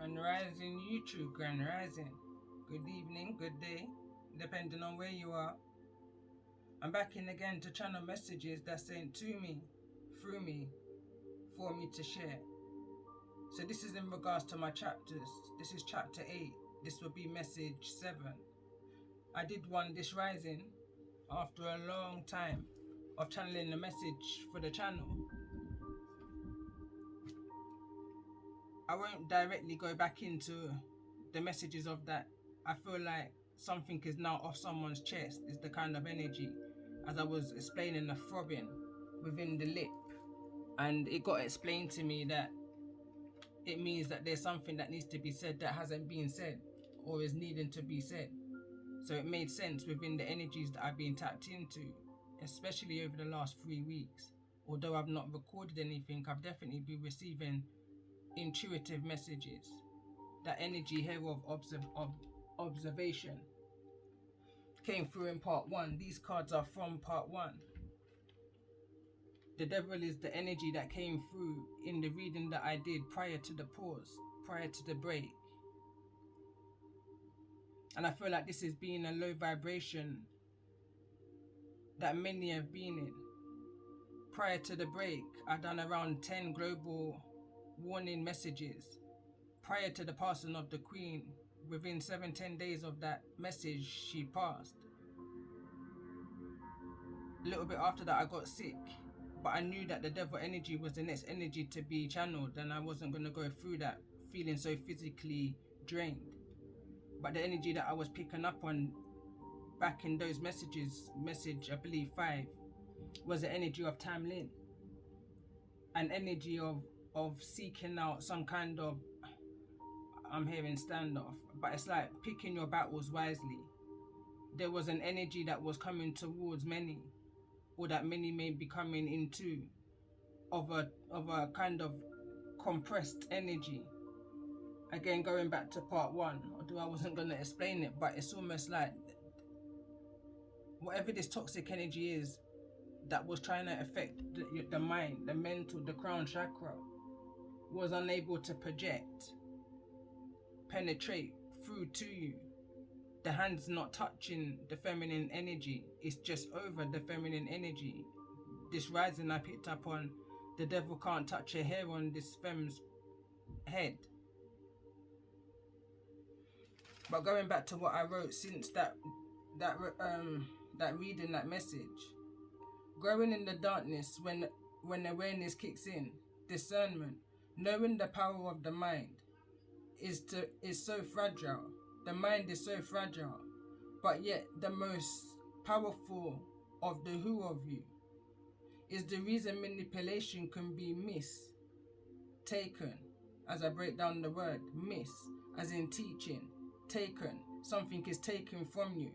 Grand Rising YouTube, Grand Rising. Good evening, good day, depending on where you are. I'm back in again to channel messages that's sent to me, through me, for me to share. So this is in regards to my chapters. This is chapter 8. This will be message 7. I did one this rising after a long time of channeling the message for the channel. I won't directly go back into the messages of that. I feel like something is now off someone's chest, is the kind of energy, as I was explaining the throbbing within the lip. And it got explained to me that it means that there's something that needs to be said that hasn't been said or is needing to be said. So it made sense within the energies that I've been tapped into, especially over the last 3 weeks. Although I've not recorded anything, I've definitely been receiving intuitive messages. That energy here of observation came through in part 1. These cards are from part 1. The devil is the energy that came through in the reading that I did prior to the pause, prior to the break. And I feel like this is being a low vibration that many have been in. Prior to the break, I done around 10 global warning messages. Prior to the passing of the Queen, within 7-10 days of that message, she passed. A little bit after that, I got sick, but I knew that the devil energy was the next energy to be channeled, and I wasn't going to go through that feeling so physically drained. But the energy that I was picking up on back in those messages, message I believe 5, was the energy of Tam Lin, an energy of seeking out some kind of, I'm hearing standoff, but it's like picking your battles wisely. There was an energy that was coming towards many, or that many may be coming into, of a kind of compressed energy. Again, going back to part 1, although I wasn't going to explain it, but it's almost like whatever this toxic energy is that was trying to affect the mind, the mental, the crown chakra, was unable to project, penetrate through to you. The hand's not touching the feminine energy, it's just over the feminine energy. This rising I picked up on, the devil can't touch a hair on this femme's head. But going back to what I wrote since that reading, that message, growing in the darkness when awareness kicks in, discernment, knowing the power of the mind is so fragile. The mind is so fragile, but yet the most powerful of the who of you is the reason manipulation can be mistaken. As I break down the word miss, as in teaching, taken, something is taken from you.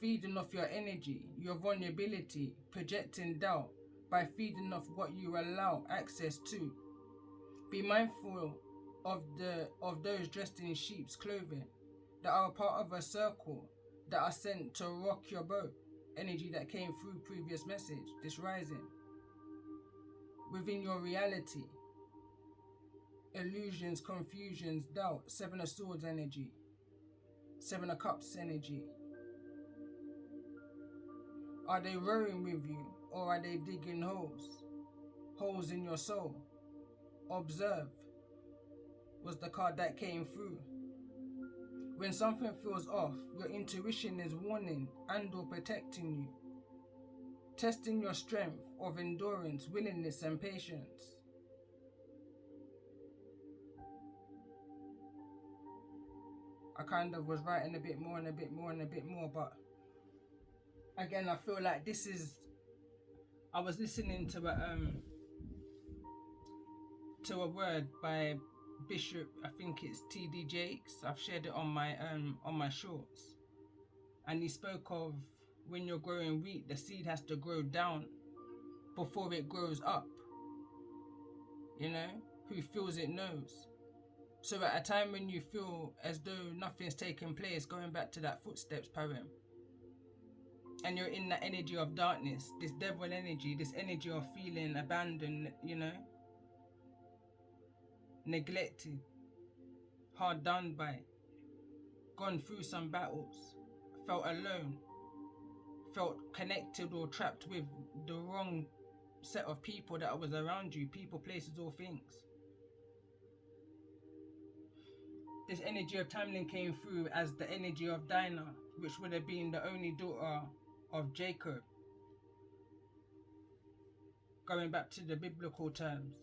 Feeding off your energy, your vulnerability, projecting doubt by feeding off what you allow access to. Be mindful of those dressed in sheep's clothing that are part of a circle that are sent to rock your boat. Energy that came through previous message, this rising. Within your reality, illusions, confusions, doubt, 7 of Swords energy, 7 of Cups energy. Are they rowing with you, or are they digging holes? Holes in your soul. Observe was the card that came through. When something feels off, your intuition is warning and or protecting you. Testing your strength of endurance, willingness and patience. I kind of was writing a bit more and a bit more and a bit more, but again, I feel like this is, I was listening to a word by Bishop, I think it's T.D. Jakes. I've shared it on my shorts, and he spoke of when you're growing wheat, the seed has to grow down before it grows up. You know, who feels it knows. So at a time when you feel as though nothing's taking place, going back to that footsteps poem, and you're in that energy of darkness, this devil energy, this energy of feeling abandoned, you know, neglected, hard done by, gone through some battles, felt alone, felt connected or trapped with the wrong set of people that was around you, people, places, or things. This energy of Tamlin came through as the energy of Dinah, which would have been the only daughter of Jacob, going back to the biblical terms.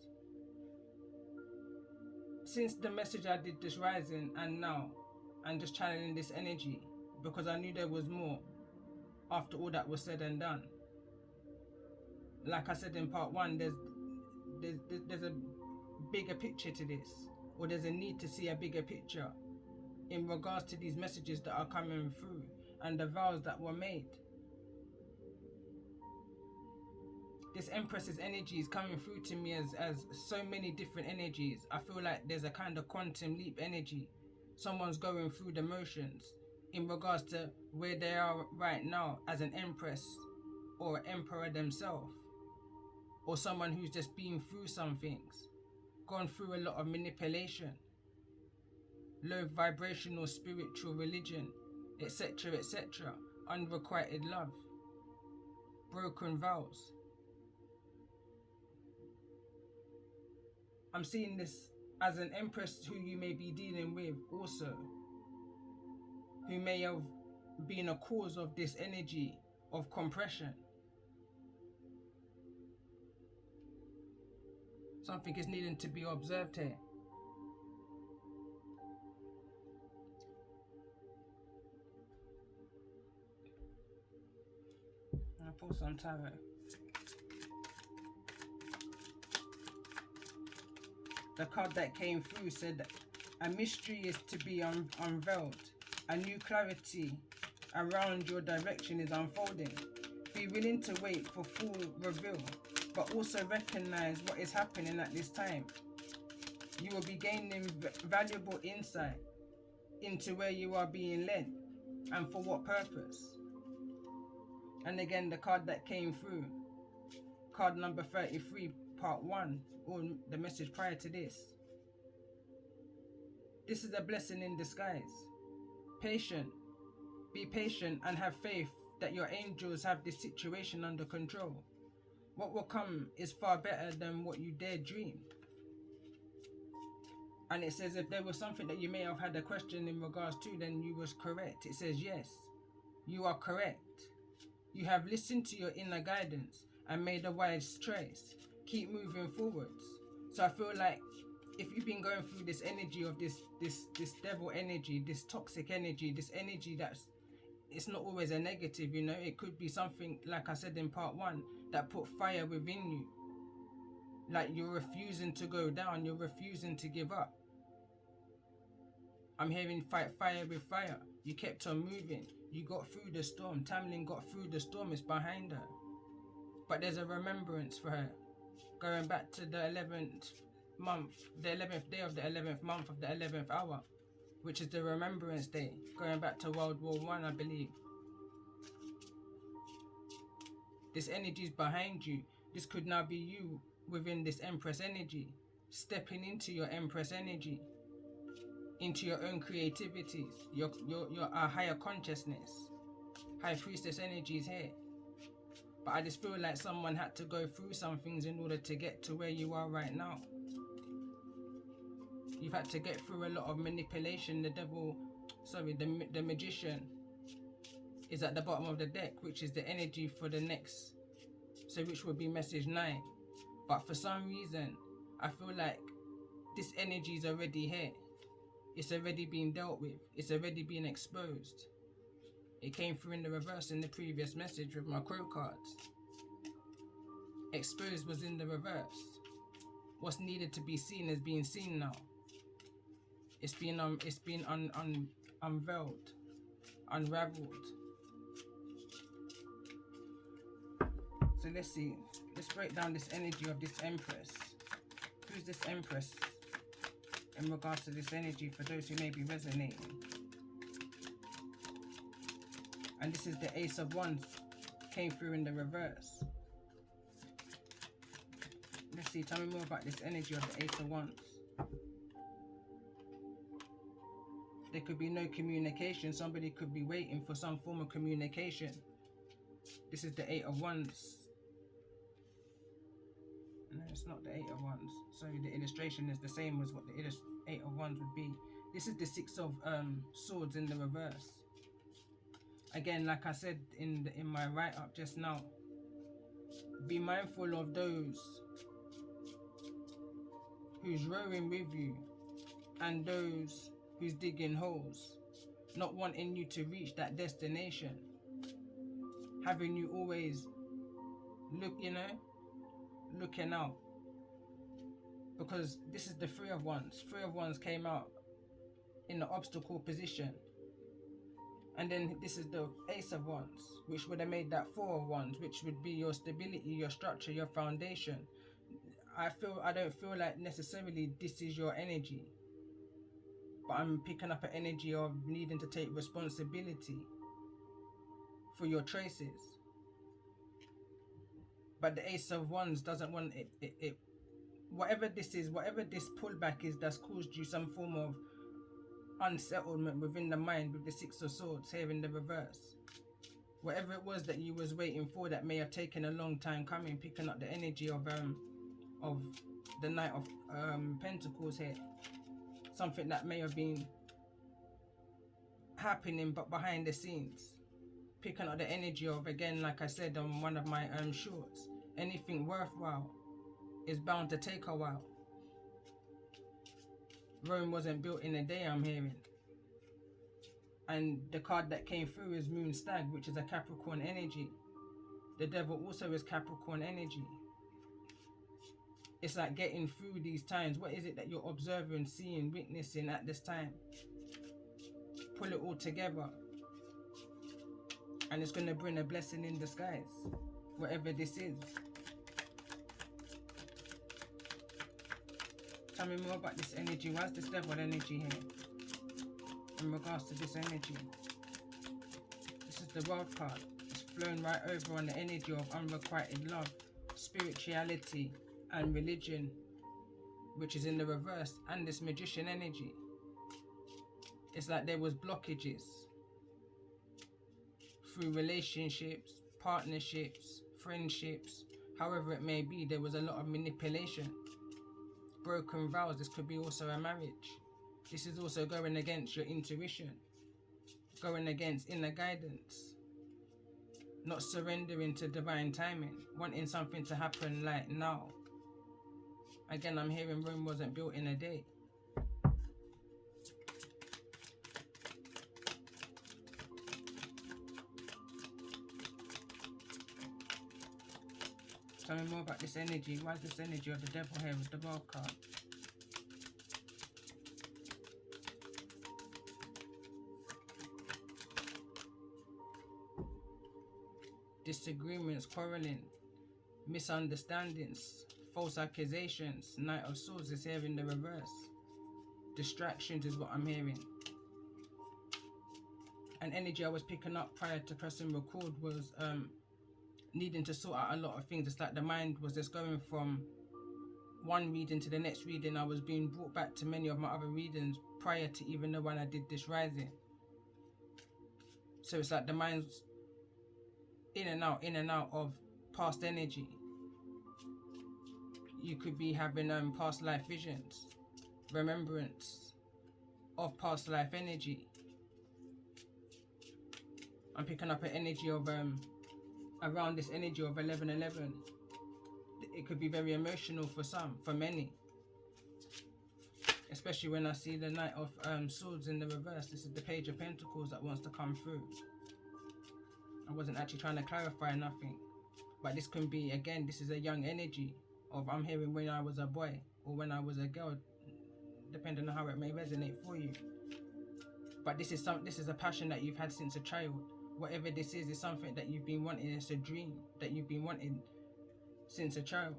Since the message I did this rising and now, and just channeling this energy, because I knew there was more after all that was said and done. Like I said in part one, there's a bigger picture to this, or there's a need to see a bigger picture in regards to these messages that are coming through and the vows that were made. This Empress's energy is coming through to me as so many different energies. I feel like there's a kind of quantum leap energy. Someone's going through the motions in regards to where they are right now as an Empress or Emperor themselves, or someone who's just been through some things, gone through a lot of manipulation, low vibrational spiritual religion, etc., etc., unrequited love, broken vows. I'm seeing this as an Empress who you may be dealing with also, who may have been a cause of this energy of compression. Something is needing to be observed here. I'll pull some tarot. The card that came through said that a mystery is to be unveiled. A new clarity around your direction is unfolding. Be willing to wait for full reveal, but also recognize what is happening at this time. You will be gaining valuable insight into where you are being led and for what purpose. And again, the card that came through, card number 33, part 1, or the message prior to this. This is a blessing in disguise. Patient. Be patient and have faith that your angels have this situation under control. What will come is far better than what you dare dream. And it says if there was something that you may have had a question in regards to, then you was correct. It says yes, you are correct. You have listened to your inner guidance and made a wise choice. Keep moving forwards. So I feel like if you've been going through this energy of this devil energy, this toxic energy, this energy that's, it's not always a negative, you know, it could be something, like I said in part 1, that put fire within you. Like you're refusing to go down, you're refusing to give up. I'm hearing fight fire with fire. You kept on moving. You got through the storm. Tamlin got through the storm, it's behind her. But there's a remembrance for her. Going back to the 11th month, the 11th day of the 11th month of the 11th hour, which is the Remembrance Day, going back to World War I believe. This energy is behind you. This could now be you within this Empress energy, stepping into your Empress energy, into your own creativities, your higher consciousness. High Priestess energy is here. But I just feel like someone had to go through some things in order to get to where you are right now. You've had to get through a lot of manipulation. The magician is at the bottom of the deck, which is the energy for the next, so which would be message 9. But for some reason, I feel like this energy is already here. It's already been dealt with. It's already been exposed. It came through in the reverse in the previous message with my crow cards. Exposed was in the reverse. What's needed to be seen is being seen now. It's been unveiled, unraveled. So let's see. Let's break down this energy of this Empress. Who's this Empress in regards to this energy for those who may be resonating? And this is the Ace of Wands, came through in the reverse. Let's see, tell me more about this energy of the Ace of Wands. There could be no communication. Somebody could be waiting for some form of communication. This is the Eight of Wands. No, it's not the Eight of Wands. Sorry, the illustration is the same as what the Eight of Wands would be. This is the Six of Swords in the reverse. Again, like I said in my write-up just now, be mindful of those who's rowing with you and those who's digging holes, not wanting you to reach that destination, having you always looking out. Because this is the Three of Wands. Three of Wands came out in the obstacle position. And then this is the Ace of Wands, which would have made that Four of Wands, which would be your stability, your structure, your foundation. I don't feel like necessarily this is your energy, but I'm picking up an energy of needing to take responsibility for your choices. But the Ace of Wands doesn't want it. Whatever this is, whatever this pullback is that's caused you some form of unsettlement within the mind with the Six of Swords here in the reverse. Whatever it was that you was waiting for that may have taken a long time coming, picking up the energy of the Knight of Pentacles here. Something that may have been happening but behind the scenes. Picking up the energy of, again, like I said on one of my shorts, anything worthwhile is bound to take a while. Rome wasn't built in a day, I'm hearing. And the card that came through is Moon Stag, which is a Capricorn energy. The Devil also is Capricorn energy. It's like getting through these times. What is it that you're observing, seeing, witnessing at this time? Pull it all together. And it's going to bring a blessing in disguise. Whatever this is. Tell me more about this energy. Why is this Devil energy here? In regards to this energy. This is the World card. It's flown right over on the energy of unrequited love, spirituality, and religion, which is in the reverse, and this Magician energy. It's like there was blockages through relationships, partnerships, friendships, however it may be. There was a lot of manipulation, broken vows. This could be also a marriage. This is also going against your intuition, going against inner guidance, not surrendering to divine timing, wanting something to happen like now. Again, I'm hearing Rome wasn't built in a day. Tell me more about this energy. Why is this energy of the Devil here with the World card? Disagreements, quarreling, misunderstandings, false accusations. Knight of Swords is here in the reverse. Distractions is what I'm hearing. An energy I was picking up prior to pressing record was needing to sort out a lot of things. It's like the mind was just going from one reading to the next reading. I was being brought back to many of my other readings prior to even the one I did this rising. So it's like the mind's in and out of past energy. You could be having past life visions, remembrance of past life energy. I'm picking up an energy of around this energy of 1111. It could be very emotional for some, for many. Especially when I see the Knight of Swords in the reverse. This is the Page of Pentacles that wants to come through. I wasn't actually trying to clarify nothing. But this can be, again, this is a young energy of, I'm hearing when I was a boy or when I was a girl, depending on how it may resonate for you. But this is a passion that you've had since a child. Whatever this is something that you've been wanting. It's a dream that you've been wanting since a child.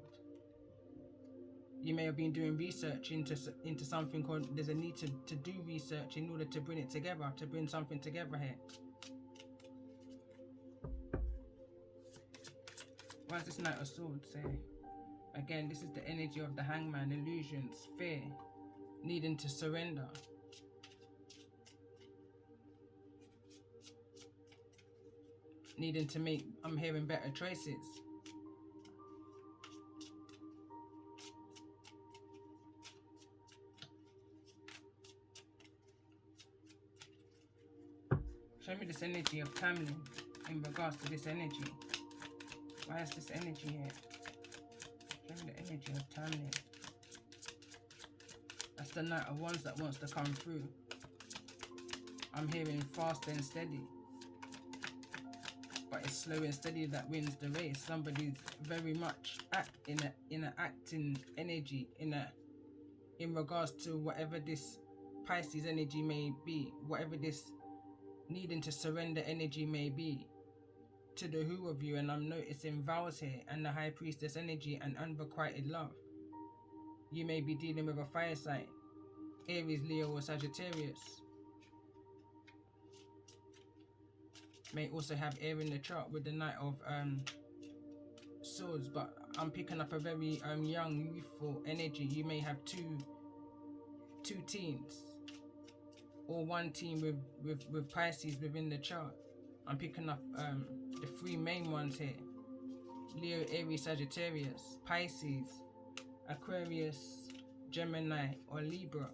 You may have been doing research into something called, there's a need to do research in order to bring it together, to bring something together here. Why is this Knight of Swords here? Again, this is the energy of the Hangman, illusions, fear, needing to surrender. needing to make, I'm hearing better choices. Show me this energy of timeline in regards to this energy. Why is this energy here? Show me the energy of timeline. That's the Knight of Wands that wants to come through. I'm hearing fast and steady. But it's slow and steady that wins the race. Somebody's very much in a acting energy, in regards to whatever this Pisces energy may be, whatever this needing to surrender energy may be to the who of you. And I'm noticing vows here and the High Priestess energy and unrequited love. You may be dealing with a fire sign, Aries, Leo or Sagittarius. May also have air in the chart with the Knight of Swords, but I'm picking up a very young, youthful energy. You may have two teens or one team with Pisces within the chart. I'm picking up the three main ones here: Leo, Aries, Sagittarius, Pisces, Aquarius, Gemini or Libra.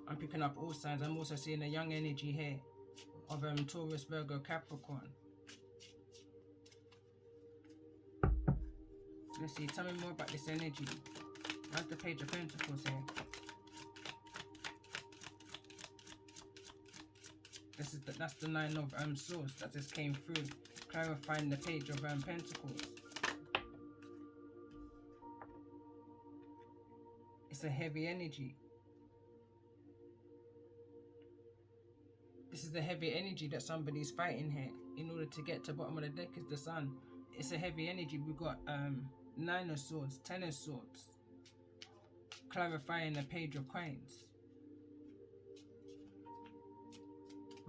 I'm picking up all signs. I'm also seeing a young energy here of Taurus, Virgo, Capricorn. Let's see, tell me more about this energy. Where's the Page of Pentacles here? That's the Nine of Swords that just came through, clarifying the Page of Pentacles. It's a heavy energy. This is the heavy energy that somebody's fighting here in order to get to the bottom of the deck is the Sun. It's a heavy energy. We've got Nine of Swords, Ten of Swords, clarifying the Page of Coins.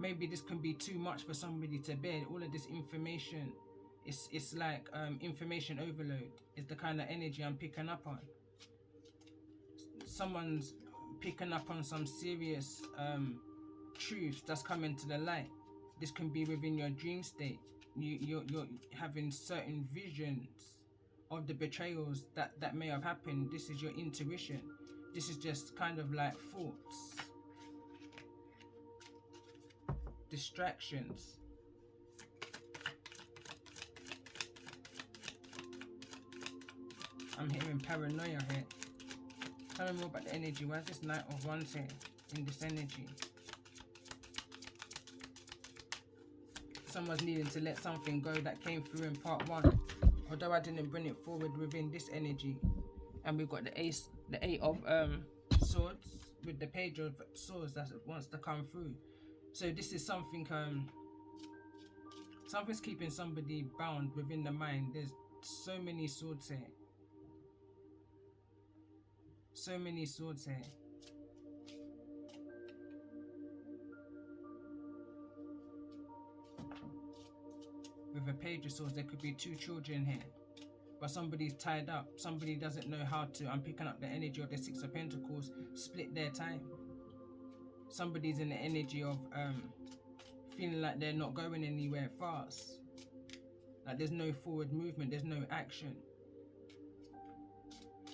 Maybe this can be too much for somebody to bear. All of this information, it's like information overload is the kind of energy I'm picking up on. Someone's picking up on some serious truths that's coming to the light. This can be within your dream state. You're having certain visions of the betrayals that may have happened. This is your intuition. This is just kind of like thoughts, distractions. I'm hearing paranoia here. Tell me more about the energy. Why is this Knight of Wands here in this energy? Someone's needing to let something go that came through in part one, although I didn't bring it forward within this energy. And we've got the Eight of Swords with the Page of Swords that wants to come through. So this is something, something's keeping somebody bound within the mind. There's so many swords here. So many swords here. With a Page of Swords, there could be two children here. But somebody's tied up. Somebody doesn't know how to. I'm picking up the energy of the Six of Pentacles. Split their time. Somebody's in the energy of feeling like they're not going anywhere fast. Like there's no forward movement. There's no action.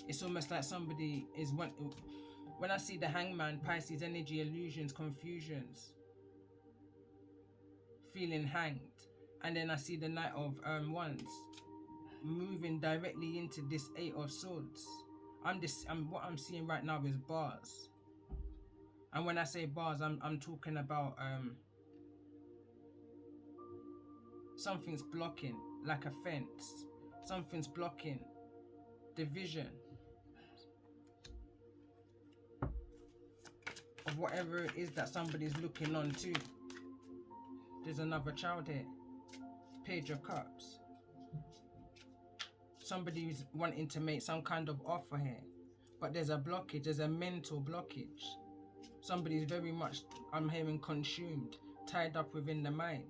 It's almost like somebody is... When I see the Hangman, Pisces energy, illusions, confusions. Feeling hanged. And then I see the Knight of Wands moving directly into this Eight of Swords. What I'm seeing right now is bars. And when I say bars, I'm talking about something's blocking, like a fence. Something's blocking the vision of whatever it is that somebody's looking on to. There's another child here. Page of Cups. Somebody's wanting to make some kind of offer here, but there's a blockage. There's a mental blockage. Somebody's very much, I'm hearing, consumed, tied up within the mind.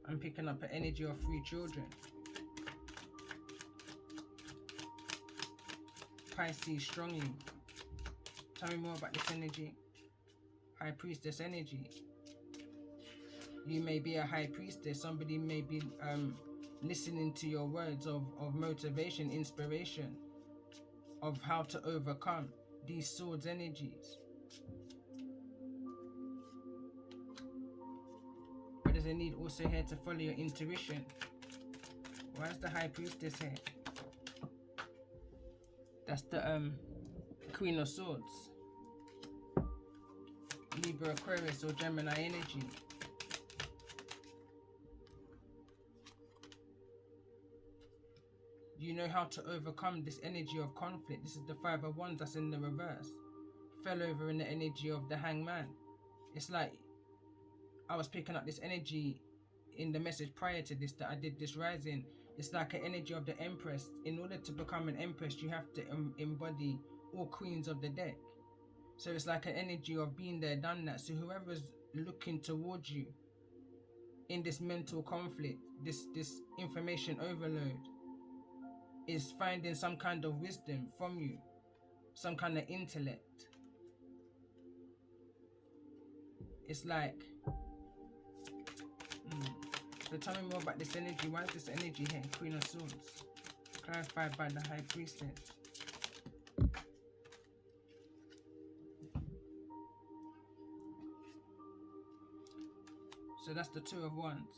I'm picking up an energy of 3 children. Pisces strongly. Tell me more about this energy. High Priestess energy. You may be a High Priestess. Somebody may be listening to your words of motivation, inspiration, of how to overcome these swords energies. But there's a need also here to follow your intuition. Why is the High Priestess here? That's the Queen of Swords. Libra, Aquarius, or Gemini energy. You know how to overcome this energy of conflict. This is the Five of Wands that's in the reverse. Fell over in the energy of the Hangman. It's like I was picking up this energy in the message prior to this that I did this rising. It's like an energy of the Empress. In order to become an Empress, you have to embody all queens of the deck. So it's like an energy of being there, done that. So whoever's looking towards you in this mental conflict, this information overload, is finding some kind of wisdom from you, some kind of intellect. It's like, so tell me more about this energy. Why is this energy here? Queen of Swords. Clarified by the High Priestess. So that's the Two of Wands.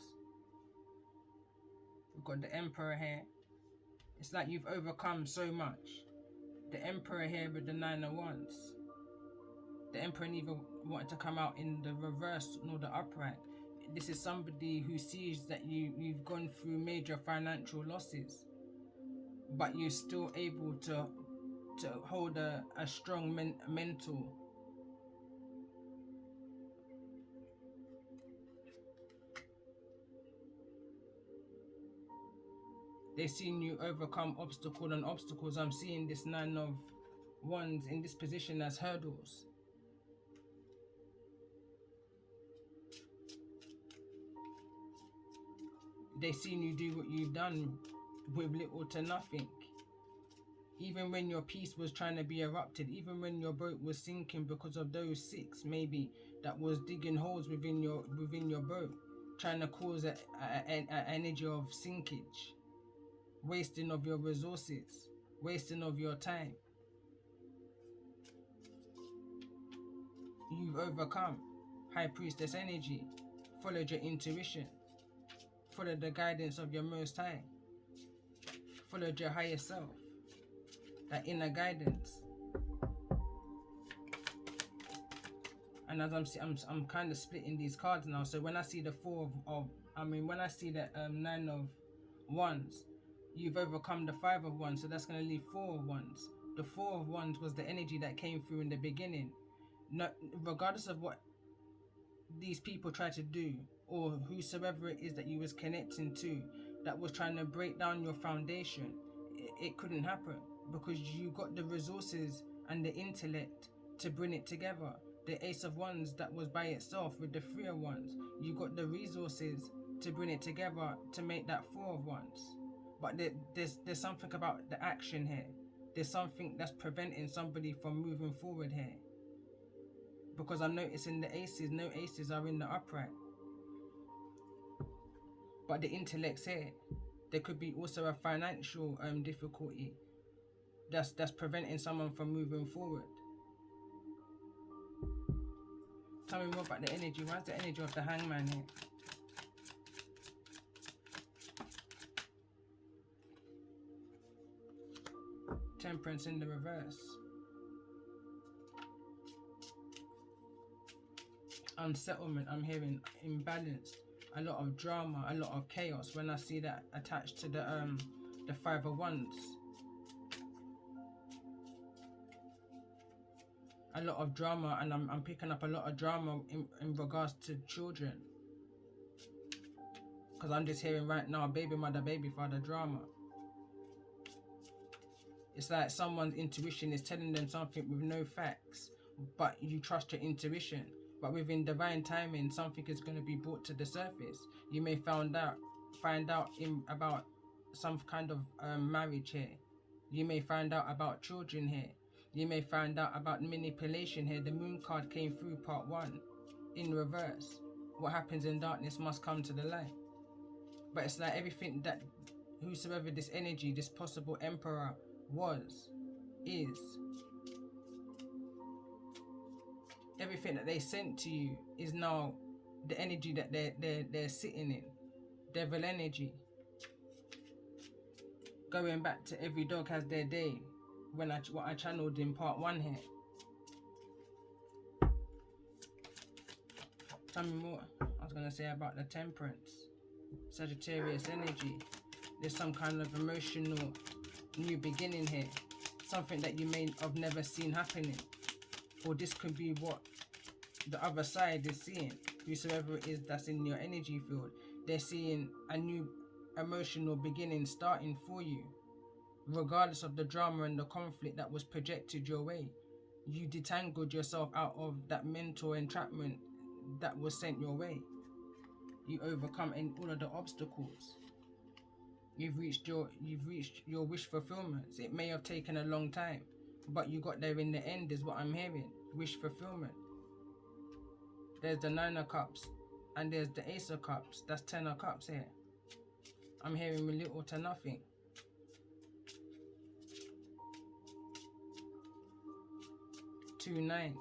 We've got the Emperor here. It's like you've overcome so much. The Emperor here with the Nine of Wands. The Emperor neither wanted to come out in the reverse nor the upright. This is somebody who sees that you've gone through major financial losses, but you're still able to hold a strong mental. They've seen you overcome obstacle and obstacles. I'm seeing this Nine of Wands in this position as hurdles. They've seen you do what you've done with little to nothing. Even when your peace was trying to be erupted, even when your boat was sinking because of those six maybe that was digging holes within your boat, trying to cause an energy of sinkage, wasting of your resources, wasting of your time. You've overcome. High Priestess energy. Followed your intuition. Followed the guidance of your Most High. Followed your higher self. That inner guidance. And as I'm kind of splitting these cards now. So when I see the when I see the Nine of Wands, you've overcome the Five of Wands, so that's going to leave Four of Wands. The Four of Wands was the energy that came through in the beginning. No, regardless of what these people try to do, or whosoever it is that you was connecting to, that was trying to break down your foundation, it couldn't happen because you got the resources and the intellect to bring it together. The Ace of Wands that was by itself with the Three of Wands, you got the resources to bring it together to make that Four of Wands. But there's something about the action here. There's something that's preventing somebody from moving forward here. Because I'm noticing the aces, no aces are in the upright. But the intellect's here. There could be also a financial difficulty that's preventing someone from moving forward. Tell me more about the energy. Why is the energy of the Hangman here? Temperance in the reverse. Unsettlement, I'm hearing imbalanced, a lot of drama, a lot of chaos when I see that attached to the Five of Wands. A lot of drama, and I'm picking up a lot of drama in regards to children, because I'm just hearing right now baby mother, baby father drama. It's like someone's intuition is telling them something with no facts, but you trust your intuition. But within divine timing, something is going to be brought to the surface. You may find out about some kind of marriage here. You may find out about children here. You may find out about manipulation here. The moon card came through part 1 in reverse. What happens in darkness must come to the light. But it's like everything that whosoever this energy, this possible emperor was, is, everything that they sent to you is now the energy that they're sitting in. Devil energy. Going back to every dog has their day, what I channeled in part 1 here. Tell me more. I was gonna say about the temperance, Sagittarius energy. There's some kind of emotional new beginning here, something that you may have never seen happening, or this could be what the other side is seeing. Whosoever it is that's in your energy field, they're seeing a new emotional beginning starting for you, regardless of the drama and the conflict that was projected your way. You detangled yourself out of that mental entrapment that was sent your way. You overcome in all of the obstacles. You've reached your wish fulfillments. It may have taken a long time, but you got there in the end, is what I'm hearing. Wish fulfillment. There's the 9 of Cups and there's the Ace of Cups. That's 10 of Cups here. I'm hearing little to nothing. Two nines.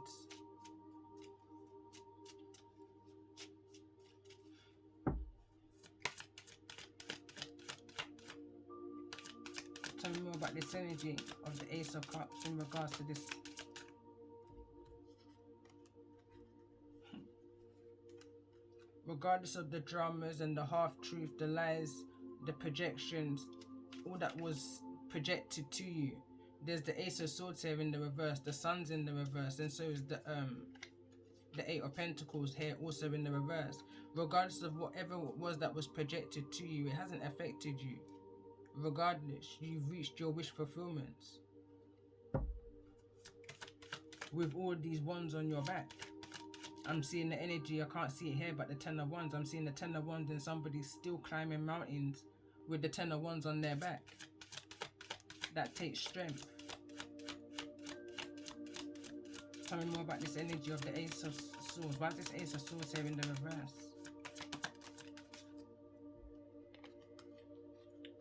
Tell me more about this energy of the Ace of Cups in regards to this. Regardless of the dramas and the half-truth, the lies, the projections, all that was projected to you, there's the Ace of Swords here in the reverse, the Sun's in the reverse, and so is the 8 of Pentacles here also in the reverse. Regardless of whatever it was that was projected to you, it hasn't affected you. Regardless, you've reached your wish fulfillments with all these wands on your back. I'm seeing the energy, I can't see it here, but the 10 of Wands. I'm seeing the 10 of Wands and somebody still climbing mountains with the 10 of Wands on their back. That takes strength. Tell me more about this energy of the Ace of Swords. Why is this Ace of Swords here in the reverse?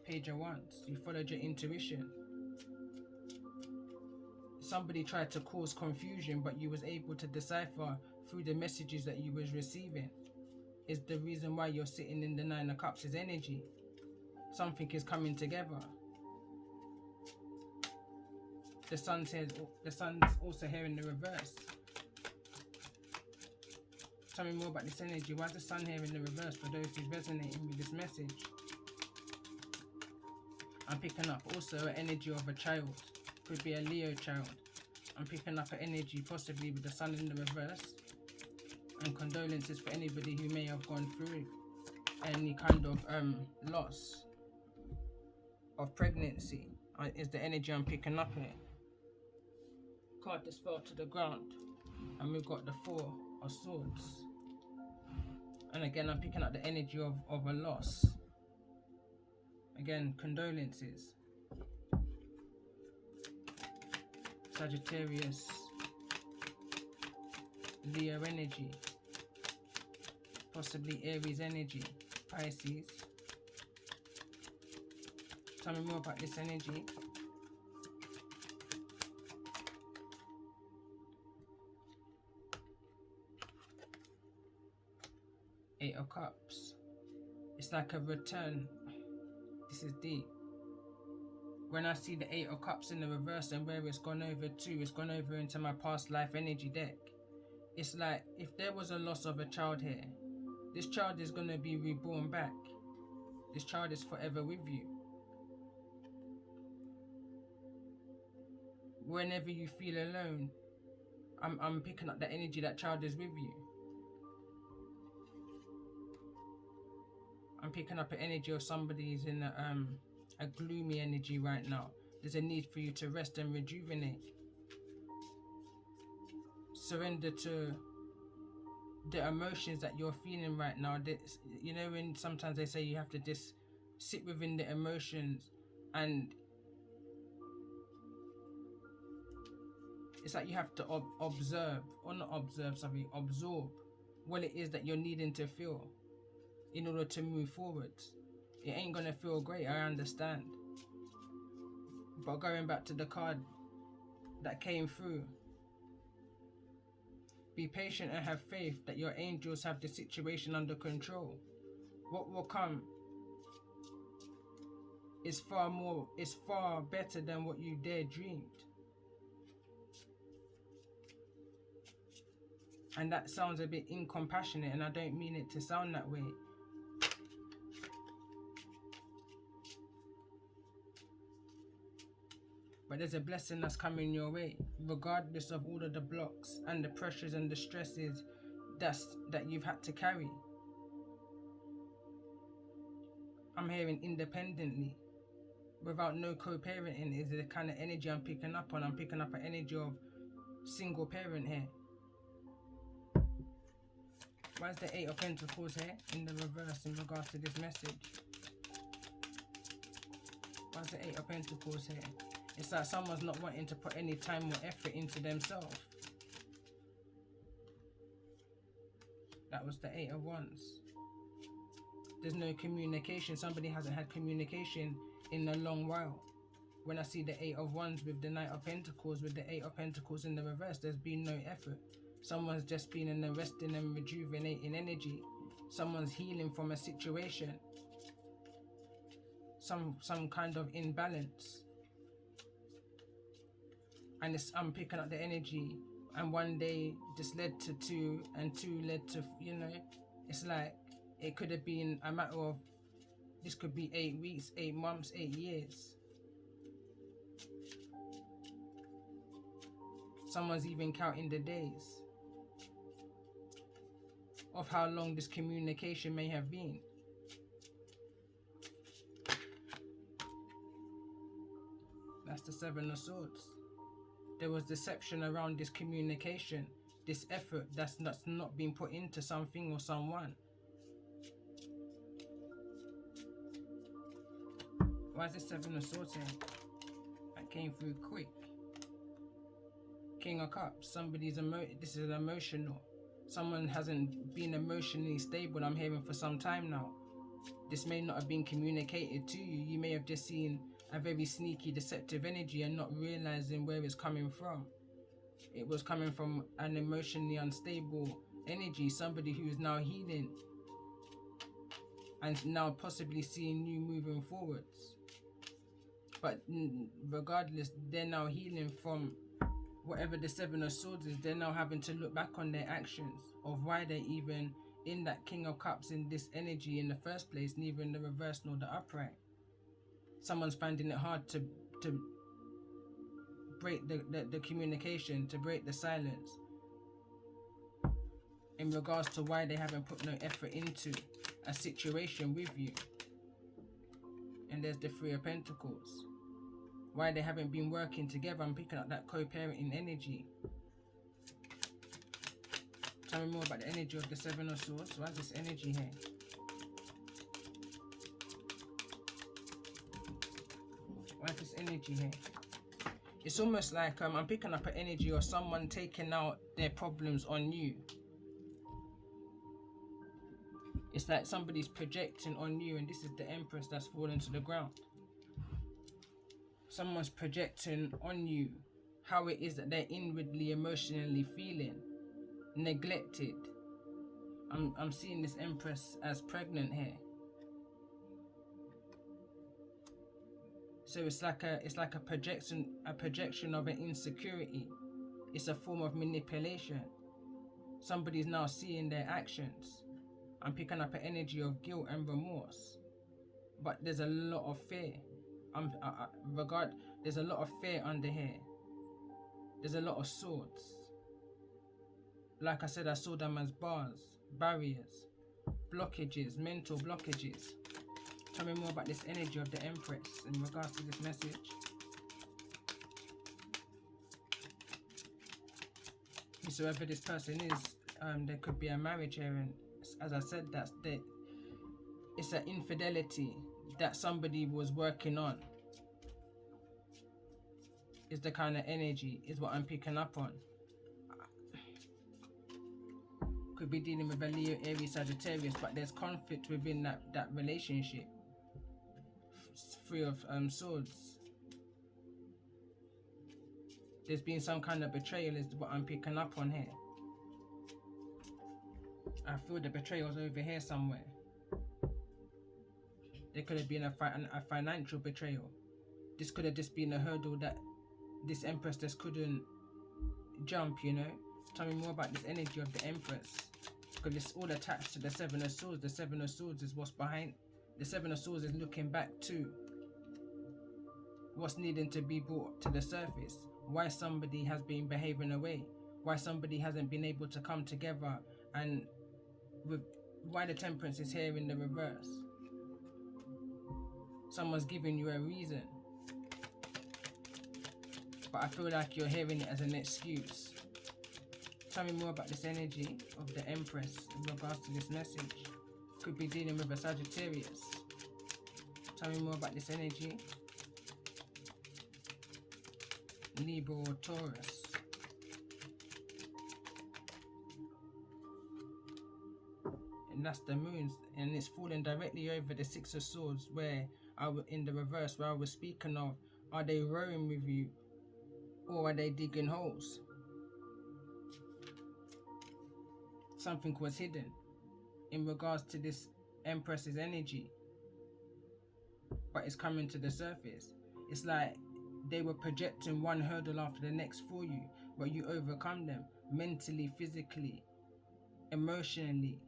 Page of Wands. You followed your intuition. Somebody tried to cause confusion, but you was able to decipher through the messages that you was receiving. Is the reason why you're sitting in the 9 of Cups' energy. Something is coming together. The Sun's also here in the reverse. Tell me more about this energy. Why is the Sun here in the reverse for those who's resonating with this message? I'm picking up also an energy of a child. Could be a Leo child. I'm picking up an energy possibly with the Sun in the reverse. And condolences for anybody who may have gone through any kind of loss of pregnancy. Is the energy I'm picking up here. Card just fell to the ground. And we've got the 4 of Swords. And again, I'm picking up the energy of a loss. Again, condolences. Sagittarius, Leo energy, possibly Aries energy, Pisces. Tell me more about this energy. Eight of Cups. It's like a return. This is deep. When I see the 8 of Cups in the reverse and where it's gone over to, it's gone over into my past life energy deck. It's like if there was a loss of a child here, this child is going to be reborn back. This child is forever with you. Whenever you feel alone, I'm picking up the energy that child is with you. I'm picking up an energy of somebody who's in a gloomy energy right now. There's a need for you to rest and rejuvenate. Surrender to the emotions that you're feeling right now. You know, when sometimes they say you have to just sit within the emotions and It's like you have to observe, or not observe, sorry, absorb what it is that you're needing to feel in order to move forwards. It ain't gonna feel great, I understand. But going back to the card that came through, be patient and have faith that your angels have the situation under control. What will come is far better than what you dare dreamed. And that sounds a bit incompassionate, and I don't mean it to sound that way. But there's a blessing that's coming your way, regardless of all of the blocks and the pressures and the stresses that you've had to carry. I'm hearing independently, without no co-parenting, is the kind of energy I'm picking up on. I'm picking up an energy of single parent here. Why is the Eight of Pentacles here in the reverse in regards to this message? Why is the Eight of Pentacles here? It's like someone's not wanting to put any time or effort into themselves. That was the Eight of Wands. There's no communication. Somebody hasn't had communication in a long while. When I see the Eight of Wands with the Knight of Pentacles, with the Eight of Pentacles in the reverse, there's been no effort. Someone's just been in a resting and rejuvenating energy. Someone's healing from a situation. Some kind of imbalance. And I'm picking up the energy, and one day just led to two, and two led to, it's like it could have been a matter of, this could be 8 weeks, 8 months, 8 years. Someone's even counting the days of how long this communication may have been. That's the Seven of Swords. There was deception around this communication, this effort that's not being put into something or someone. Why is this Seven of Swords here? That came through quick. King of Cups. This is emotional. Someone hasn't been emotionally stable, I'm hearing, for some time now. This may not have been communicated to you. You may have just seen a very sneaky, deceptive energy and not realizing where it's coming from. It was coming from an emotionally unstable energy, somebody who is now healing and now possibly seeing you moving forwards. But regardless, they're now healing from whatever the Seven of Swords is. They're now having to look back on their actions of why they're even in that King of Cups in this energy in the first place, neither in the reverse nor the upright. Someone's finding it hard to break the communication, to break the silence in regards to why they haven't put no effort into a situation with you. And there's the Three of Pentacles. Why they haven't been working together. I'm picking up that co-parenting energy. Tell me more about the energy of the Seven of Swords. Why is this energy here? Why is this energy here? It's almost like I'm picking up an energy of someone taking out their problems on you. It's like somebody's projecting on you, and this is the Empress that's fallen to the ground. Someone's projecting on you how it is that they're inwardly, emotionally feeling neglected. I'm seeing this Empress as pregnant here. So it's like a projection of an insecurity. It's a form of manipulation. Somebody's now seeing their actions. I'm picking up an energy of guilt and remorse. But there's a lot of fear. There's a lot of fear under here. There's a lot of swords. Like I said, I saw them as bars, barriers, blockages, mental blockages. Tell me more about this energy of the Empress in regards to this message. Whosoever this person is, there could be a marriage here, and as I said, it's an infidelity that somebody was working on. is the kind of energy, is what I'm picking up on. Could be dealing with a Leo, Aries, Sagittarius, but there's conflict within that relationship. Three of Swords. There's been some kind of betrayal, is what I'm picking up on here. I feel the betrayal's over here somewhere. There could have been a financial betrayal. This could have just been a hurdle that this Empress just couldn't jump, you know. Tell me more about this energy of the Empress, because it's all attached to the Seven of Swords. The Seven of Swords is what's behind. The Seven of Swords is looking back to what's needing to be brought to the surface. Why somebody has been behaving away. Why somebody hasn't been able to come together, and why the Temperance is here in the reverse. Someone's giving you a reason, but I feel like you're hearing it as an excuse. Tell me more about this energy of the Empress in regards to this message. Could be dealing with a Sagittarius. Tell me more about this energy. Libra or Taurus. And that's the moons, and it's falling directly over the Six of Swords, where in the reverse, where I was speaking of, are they rowing with you or are they digging holes? Something was hidden in regards to this Empress's energy, but it's coming to the surface. It's like they were projecting one hurdle after the next for you, but you overcome them mentally, physically, emotionally.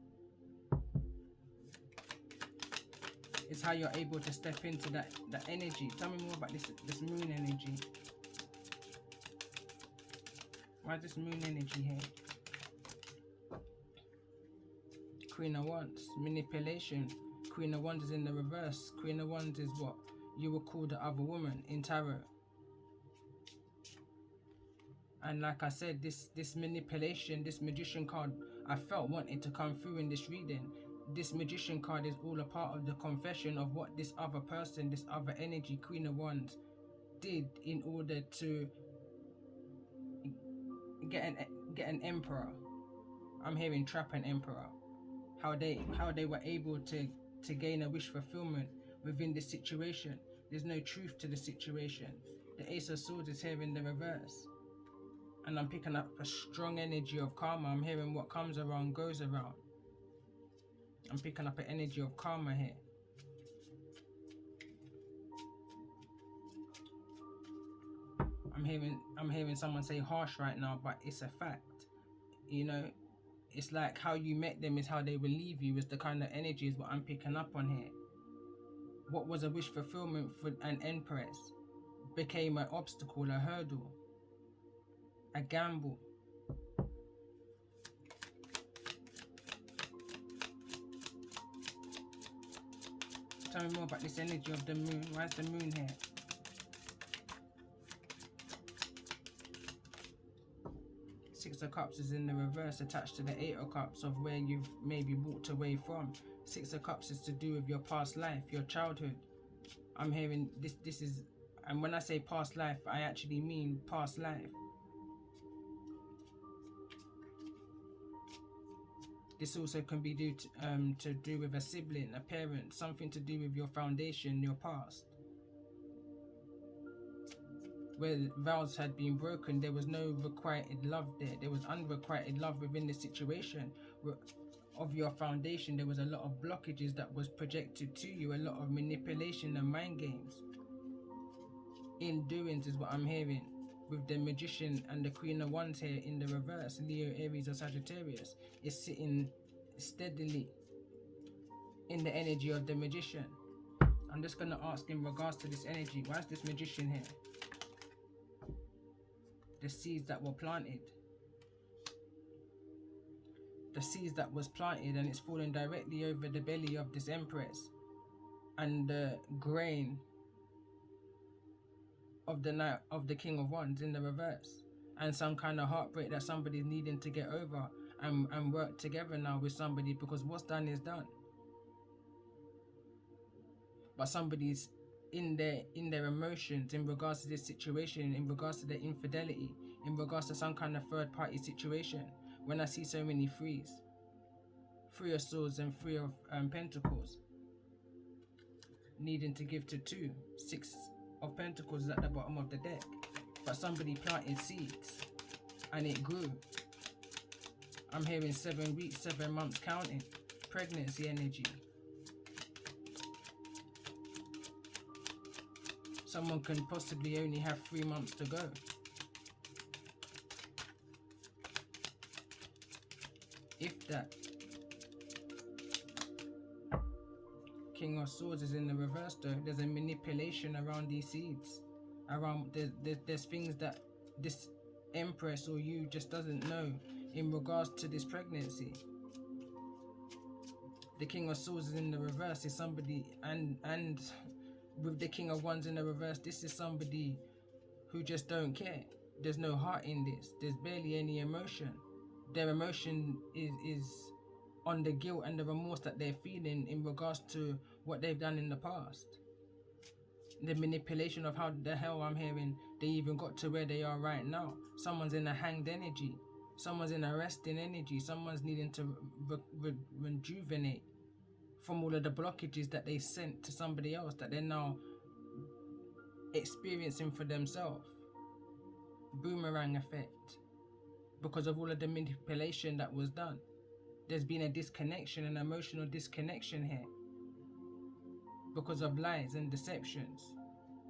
It's how you're able to step into that energy. Tell me more about this moon energy. Why is this moon energy here? Queen of Wands, manipulation. Queen of Wands is in the reverse. Queen of Wands is what you would call the other woman in tarot. And like I said, this manipulation, this Magician card, I felt wanted to come through in this reading. This Magician card is all a part of the confession of what this other person, this other energy, Queen of Wands, did in order to get an emperor. I'm hearing trap an emperor. How they were able to gain a wish fulfillment within this situation. There's no truth to the situation. The Ace of Swords is here in the reverse. And I'm picking up a strong energy of karma. I'm hearing what comes around goes around. I'm picking up an energy of karma here. I'm hearing someone say harsh right now, but it's a fact. You know, it's like how you met them is how they will leave you, is the kind of energy is what I'm picking up on here. What was a wish fulfillment for an Empress became an obstacle, a hurdle, a gamble. Tell me more about this energy of the moon. Why is the moon here? Six of Cups is in the reverse, attached to the Eight of Cups of where you've maybe walked away from. Six of Cups is to do with your past life, your childhood. I'm hearing this is, and when I say past life, I actually mean past life. This also can be due to do with a sibling, a parent, something to do with your foundation, your past. Where vows had been broken, there was no requited love there. There was unrequited love within the situation of your foundation. There was a lot of blockages that was projected to you, a lot of manipulation and mind games. In-doings is what I'm hearing. With the Magician and the Queen of Wands here in the reverse, Leo, Aries or Sagittarius, is sitting steadily in the energy of the Magician. I'm just going to ask in regards to this energy, why is this Magician here? The seeds that were planted. The seeds that was planted, and it's falling directly over the belly of this Empress. And the grain of the King of Wands in the reverse, and some kind of heartbreak that somebody's needing to get over and work together now with somebody, because what's done is done. But somebody's in their emotions in regards to this situation, in regards to their infidelity, in regards to some kind of third party situation. When I see so many threes, 3 of Swords and 3 of Pentacles, needing to give to 2, 6 of Pentacles is at the bottom of the deck, but somebody planted seeds and it grew. I'm hearing 7 weeks, 7 months counting, pregnancy energy. Someone can possibly only have 3 months to go. If that. King of Swords is in the reverse though. There's a manipulation around these seeds. There's things that this Empress or you just doesn't know in regards to this pregnancy. The King of Swords is in the reverse is somebody, and with the King of Wands in the reverse, this is somebody who just don't care. There's no heart in this. There's barely any emotion. Their emotion is on the guilt and the remorse that they're feeling in regards to what they've done in the past. The manipulation of how the hell I'm hearing they even got to where they are right now. Someone's in a hanged energy. Someone's in a resting energy. Someone's needing to rejuvenate from all of the blockages that they sent to somebody else that they're now experiencing for themselves. Boomerang effect. Because of all of the manipulation that was done. There's been a disconnection, an emotional disconnection here. Because of lies and deceptions,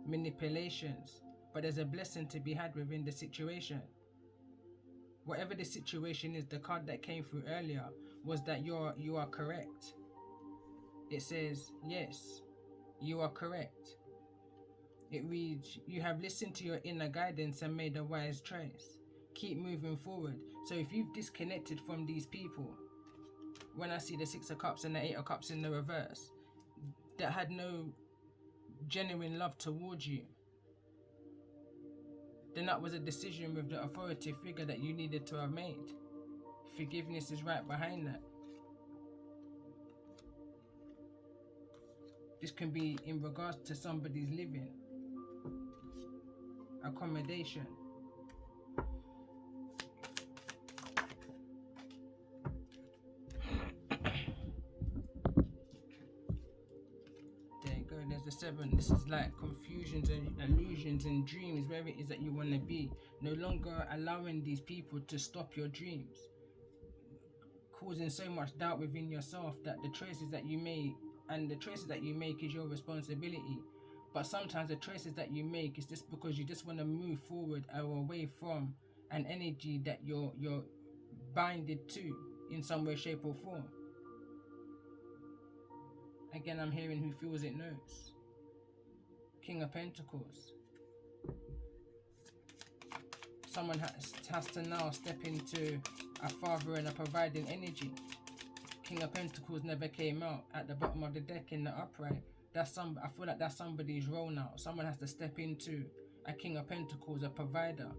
manipulations. But there's a blessing to be had within the situation. Whatever the situation is, the card that came through earlier was that you are correct. It says, yes, you are correct. It reads, you have listened to your inner guidance and made a wise choice. Keep moving forward. So if you've disconnected from these people, when I see the 6 of Cups and the 8 of Cups in the reverse, that had no genuine love towards you, then that was a decision with the authority figure that you needed to have made. Forgiveness is right behind that. This can be in regards to somebody's living, accommodation. There you go, there's the 7. This is like confusions and illusions and dreams, where it is that you want to be. No longer allowing these people to stop your dreams. Causing so much doubt within yourself that the choices that you make, and the choices that you make is your responsibility. But sometimes the choices that you make is just because you just want to move forward or away from an energy that you're binded to in some way, shape or form. Again, I'm hearing who feels it knows. King of Pentacles. Someone has to now step into a father and a providing energy. King of Pentacles never came out at the bottom of the deck in the upright. I feel like that's somebody's role now. Someone has to step into a King of Pentacles, a provider.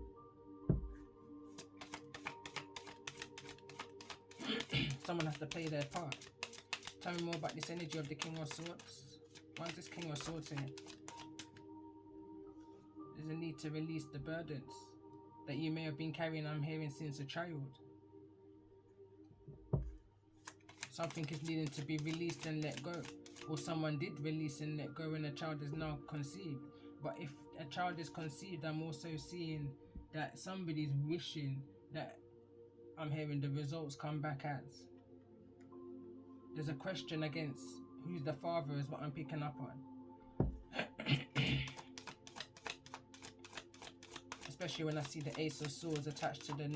Someone has to play their part. Tell me more about this energy of the King of Swords. Why is this King of Swords here? There's a need to release the burdens that you may have been carrying, I'm hearing, since a child. Something is needing to be released and let go. Or someone did release and let go and a child is now conceived. But if a child is conceived, I'm also seeing that somebody's wishing that, I'm hearing, the results come back as. There's a question against who's the father is what I'm picking up on. Especially when I see the Ace of Swords attached to the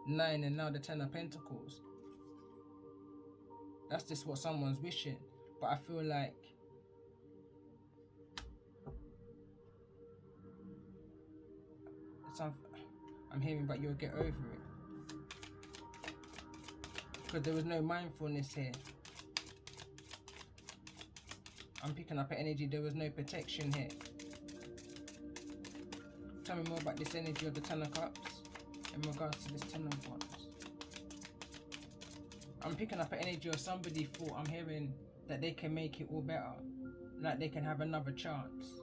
9 and now the 10 of Pentacles. That's just what someone's wishing. But I feel like I'm hearing, but you'll get over it. Because there was no mindfulness here. I'm picking up an energy, there was no protection here. Tell me more about this energy of the 10 of Cups in regards to this 10 of Wands. I'm picking up an energy of somebody thought, I'm hearing, that they can make it all better. like they can have another chance.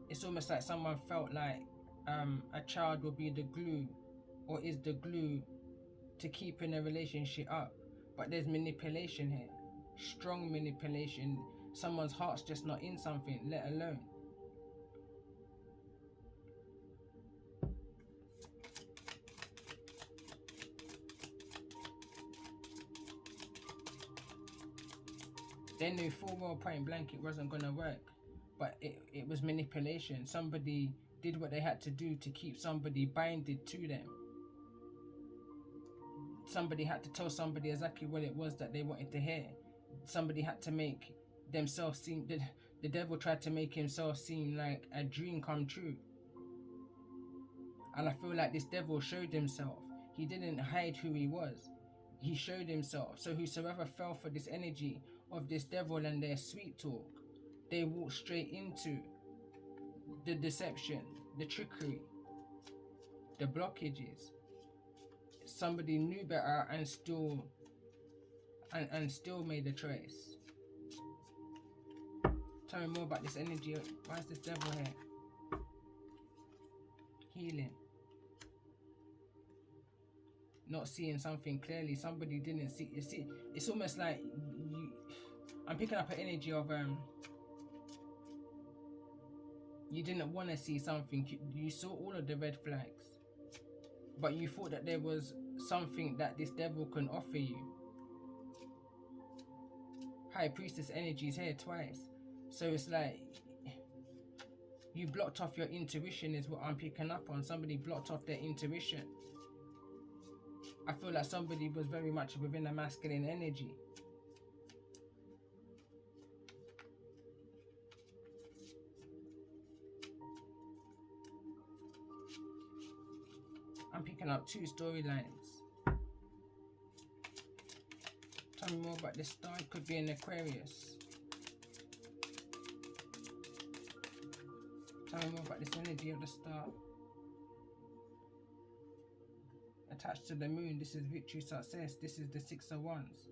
It's almost like someone felt like a child will be the glue, or is the glue to keeping a relationship up. But there's manipulation here, strong manipulation. Someone's heart's just not in something, let alone. They knew full well point blank it wasn't gonna work, but it was manipulation. Somebody did what they had to do to keep somebody binded to them. Somebody had to tell somebody exactly what it was that they wanted to hear. Somebody had to make themselves seem, the devil tried to make himself seem like a dream come true. And I feel like this devil showed himself. He didn't hide who he was. He showed himself. So whosoever fell for this energy of this devil and their sweet talk, they walked straight into the deception, the trickery, the blockages. Somebody knew better and still made a choice. Tell me more about this energy. Why is this devil here? Healing. Not seeing something clearly. Somebody didn't see. You see, it's almost like you. I'm picking up an energy of you didn't want to see something. You saw all of the red flags, but you thought that there was something that this devil can offer you. High Priestess energy is here twice, so it's like you blocked off your intuition is what I'm picking up on. Somebody blocked off their intuition. I feel like somebody was very much within a masculine energy. I'm picking up two storylines. Tell me more about this star. It could be an Aquarius. Tell me more about this energy of the star. Attached to the moon, this is victory, success. This is the Six of Wands.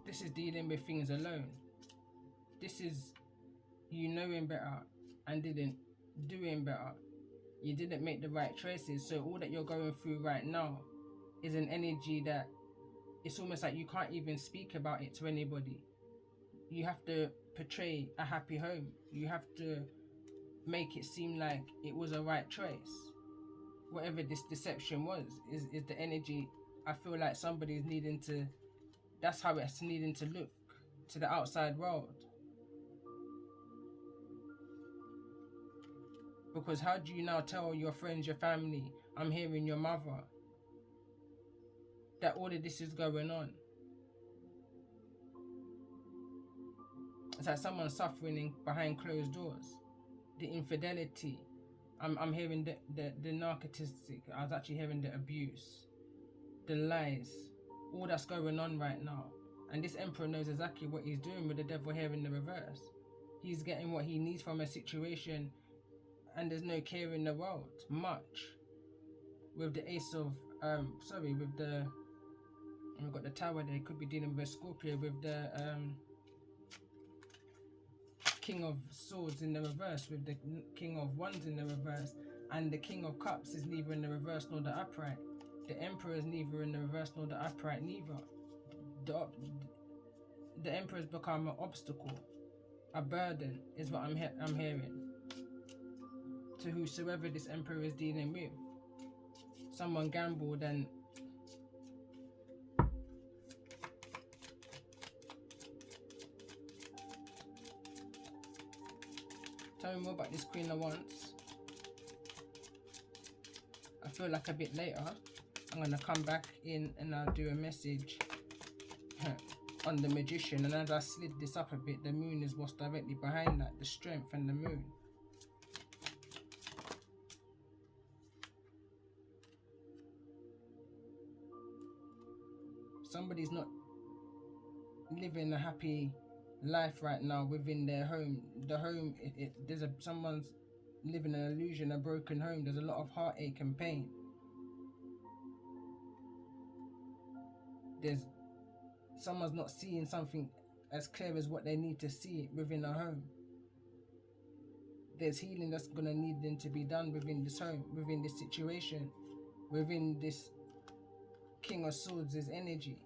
This is dealing with things alone. This is you knowing better and didn't doing better. You didn't make the right choices. So all that you're going through right now is an energy that it's almost like you can't even speak about it to anybody. You have to portray a happy home. You have to make it seem like it was a right choice. Whatever this deception was, is the energy. I feel like somebody's needing to, that's how it's needing to look to the outside world. Because how do you now tell your friends, your family, I'm hearing your mother, that all of this is going on? It's like someone suffering behind closed doors. The infidelity. I'm hearing the narcissistic. I was actually hearing the abuse, the lies, all that's going on right now. And this emperor knows exactly what he's doing with the devil here in the reverse. He's getting what he needs from a situation, and there's no care in the world. Much. With the ace of, with the, we've got the tower there, could be dealing with a Scorpio, with the King of Swords in the reverse, with the King of Wands in the reverse, and the King of Cups is neither in the reverse nor the upright. The Emperor is neither in the reverse nor the upright neither. The Emperor has become an obstacle, a burden, is what I'm hearing. To whosoever this Emperor is dealing with. Someone gambled and tell me more about this Queen of Wands. I feel like a bit later I'm gonna come back in and I'll do a message on the Magician, and as I slid this up a bit, the moon is what's directly behind that, the strength and the moon. Somebody's not living a happy life right now within their home. The home, someone's living an illusion, a broken home. There's a lot of heartache and pain. There's someone's not seeing something as clear as what they need to see within a home. There's healing that's gonna need them to be done within this home, within this situation, within this King of Swords' energy.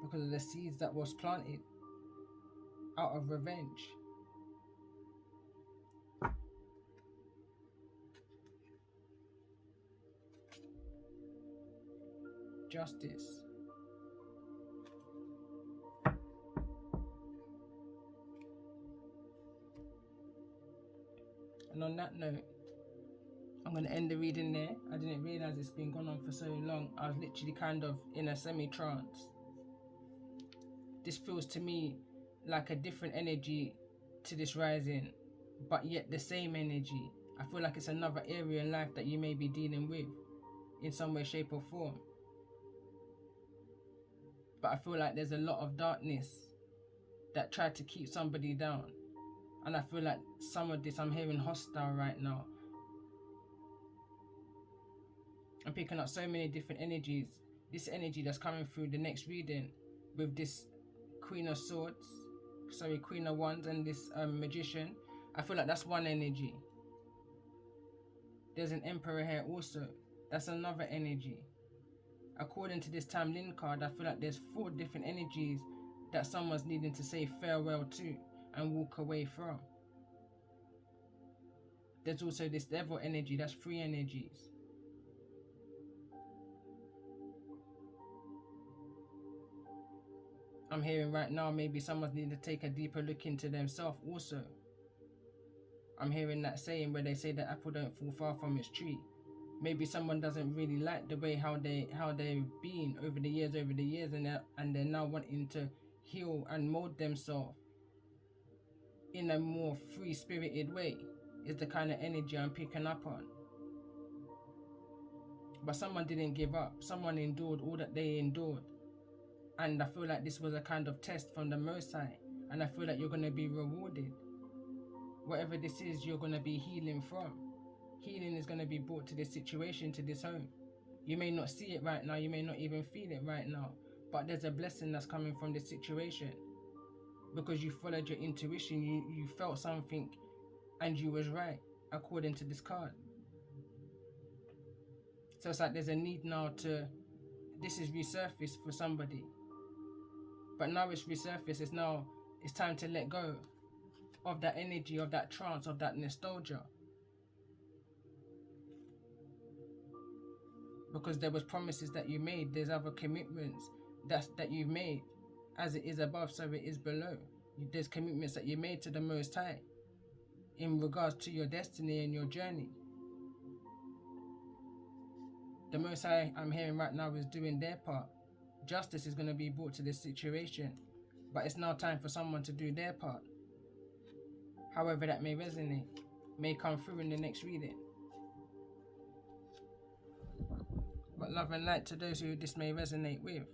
Because of the seeds that was planted out of revenge. Justice. And on that note, I'm going to end the reading there. I didn't realize it's been going on for so long. I was literally kind of in a semi-trance. This feels to me like a different energy to this rising, but yet the same energy. I feel like it's another area in life that you may be dealing with in some way, shape or form. But I feel like there's a lot of darkness that tried to keep somebody down. And I feel like some of this I'm hearing hostile right now. I'm picking up so many different energies. This energy that's coming through the next reading with this Queen of Swords, Queen of Wands, and this Magician. I feel like that's one energy. There's an Emperor here also. That's another energy. According to this Tamlin card, I feel like there's 4 different energies that someone's needing to say farewell to and walk away from. There's also this Devil energy. That's 3 energies. I'm hearing right now maybe someone's needing to take a deeper look into themselves also. I'm hearing that saying where they say that apple don't fall far from its tree. Maybe someone doesn't really like the way how they've been over the years, and they're now wanting to heal and mold themselves in a more free-spirited way, is the kind of energy I'm picking up on. But someone didn't give up. Someone endured all that they endured. And I feel like this was a kind of test from the Most High. And I feel like you're going to be rewarded. Whatever this is, you're going to be healing from. Healing is going to be brought to this situation, to this home. You may not see it right now. You may not even feel it right now. But there's a blessing that's coming from this situation. Because you followed your intuition. You felt something and you was right, according to this card. So it's like there's a need now to... This is resurfaced for somebody. But now it's resurfaced. It's time to let go of that energy, of that trance, of that nostalgia. Because there was promises that you made. There's other commitments that you've made. As it is above, so it is below. There's commitments that you made to the Most High in regards to your destiny and your journey. The Most High, I'm hearing right now, is doing their part. Justice is going to be brought to this situation. But it's now time for someone to do their part. However that may resonate, may come through in the next reading. But love and light to those who this may resonate with.